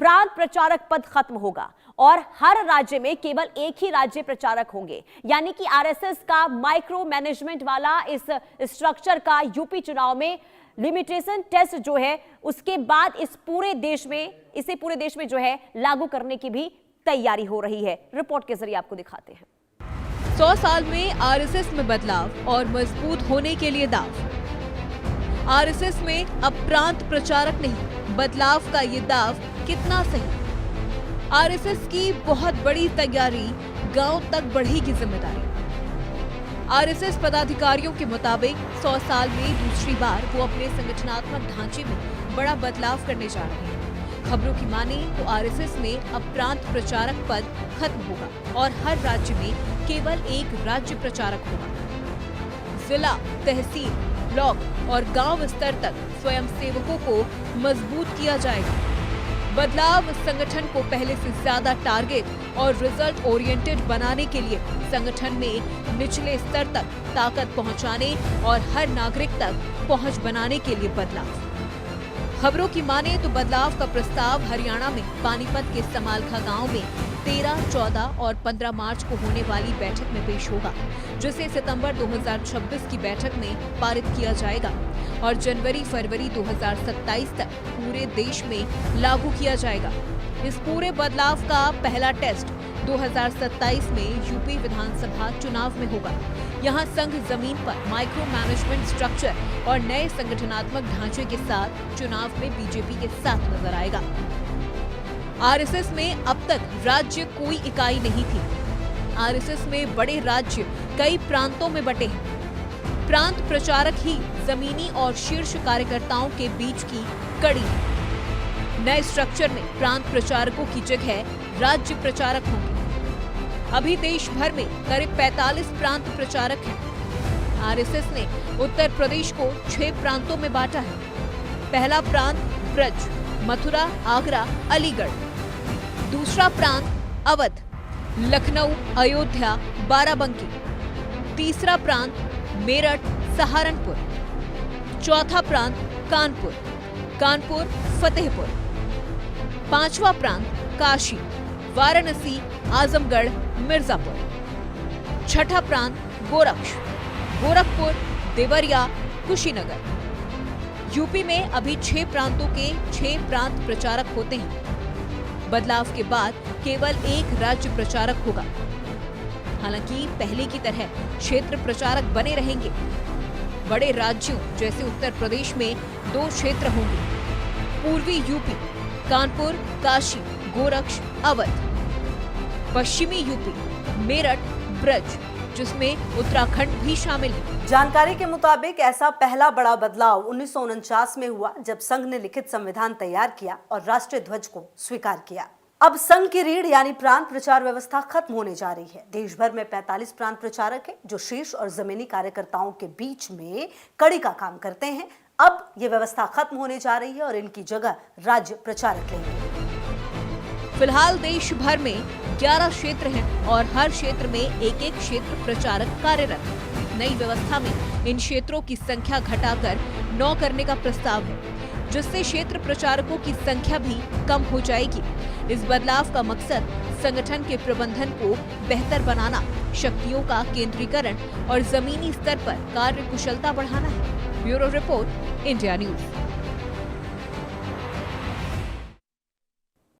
प्रांत प्रचारक पद खत्म होगा और हर राज्य में केवल एक ही राज्य प्रचारक होंगे। यानी कि आरएसएस का माइक्रो मैनेजमेंट वाला इस स्ट्रक्चर का यूपी चुनाव में लिमिटेशन टेस्ट जो है उसके बाद इसे पूरे देश में जो है लागू करने की भी तैयारी हो रही है। रिपोर्ट के जरिए आपको दिखाते हैं। 100 साल में आरएसएस में बदलाव और मजबूत होने के लिए दाव। आरएसएस में अब प्रांत प्रचारक नहीं, बदलाव का ये दाव कितना सही? आरएसएस की बहुत बड़ी तैयारी, गांव तक बढ़ेगी जिम्मेदारी। आरएसएस पदाधिकारियों के मुताबिक 100 साल में दूसरी बार वो अपने संगठनात्मक ढांचे में बड़ा बदलाव करने जा रहे हैं। खबरों की माने तो आरएसएस में अब प्रांत प्रचारक पद खत्म होगा और हर राज्य में केवल एक राज्य प्रचारक होगा। जिला, तहसील, ब्लॉक और गांव स्तर तक स्वयंसेवकों को मजबूत किया जाएगा। बदलाव संगठन को पहले से ज्यादा टारगेट और रिजल्ट ओरिएंटेड बनाने के लिए संगठन में निचले स्तर तक ताकत पहुंचाने और हर नागरिक तक पहुंच बनाने के लिए बदलाव। खबरों की माने तो बदलाव का प्रस्ताव हरियाणा में पानीपत के समालखा गांव में 13, 14 और 15 मार्च को होने वाली बैठक में पेश होगा, जिसे सितंबर 2026 की बैठक में पारित किया जाएगा और जनवरी-फरवरी 2027 तक पूरे देश में लागू किया जाएगा। इस पूरे बदलाव का पहला टेस्ट 2027 में यूपी विधानसभा चुनाव में होगा। यहाँ संघ जमीन पर माइक्रो मैनेजमेंट स्ट्रक्चर और नए संगठनात्मक ढांचे के साथ चुनाव में बीजेपी के साथ नजर आएगा। आरएसएस में अब तक राज्य कोई इकाई नहीं थी। आरएसएस में बड़े राज्य कई प्रांतों में बटे हैं। प्रांत प्रचारक ही जमीनी और शीर्ष कार्यकर्ताओं के बीच की कड़ी है। नए स्ट्रक्चर में प्रांत प्रचारकों की जगह राज्य प्रचारक होंगे। अभी देश भर में करीब 45 प्रांत प्रचारक हैं। आरएसएस ने उत्तर प्रदेश को 6 प्रांतों में बांटा है। पहला प्रांत ब्रज, मथुरा, आगरा, अलीगढ़। दूसरा प्रांत अवध, लखनऊ, अयोध्या, बाराबंकी। तीसरा प्रांत मेरठ, सहारनपुर। चौथा प्रांत कानपुर, फतेहपुर। पांचवा प्रांत काशी, वाराणसी, आजमगढ़, मिर्जापुर। छठा प्रांत गोरखपुर, देवरिया, कुशीनगर। यूपी में अभी 6 प्रांतों के 6 प्रांत प्रचारक होते हैं। बदलाव के बाद केवल एक राज्य प्रचारक होगा। हालांकि पहले की तरह क्षेत्र प्रचारक बने रहेंगे। बड़े राज्यों जैसे उत्तर प्रदेश में 2 क्षेत्र होंगे, पूर्वी यूपी, कानपुर, काशी, गोरक्ष, अवध। पश्चिमी यूपी, मेरठ, ब्रज, जिसमें उत्तराखंड भी शामिल है। जानकारी के मुताबिक ऐसा पहला बड़ा बदलाव 1949 में हुआ, जब संघ ने लिखित संविधान तैयार किया और राष्ट्रीय ध्वज को स्वीकार किया। अब संघ की रीढ़ यानी प्रांत प्रचार व्यवस्था खत्म होने जा रही है। देश भर में 45 प्रांत प्रचारक हैं, जो शीर्ष और जमीनी कार्यकर्ताओं के बीच में कड़ी का काम करते हैं। अब ये व्यवस्था खत्म होने जा रही है और इनकी जगह राज्य प्रचारक लेंगे। फिलहाल देश भर में 11 क्षेत्र हैं और हर क्षेत्र में एक क्षेत्र प्रचारक कार्यरत है। नई व्यवस्था में इन क्षेत्रों की संख्या घटाकर 9 करने का प्रस्ताव है, जिससे क्षेत्र प्रचारकों की संख्या भी कम हो जाएगी। इस बदलाव का मकसद संगठन के प्रबंधन को बेहतर बनाना, शक्तियों का केंद्रीकरण और जमीनी स्तर पर कार्य कुशलता बढ़ाना है। Bureau report, India news.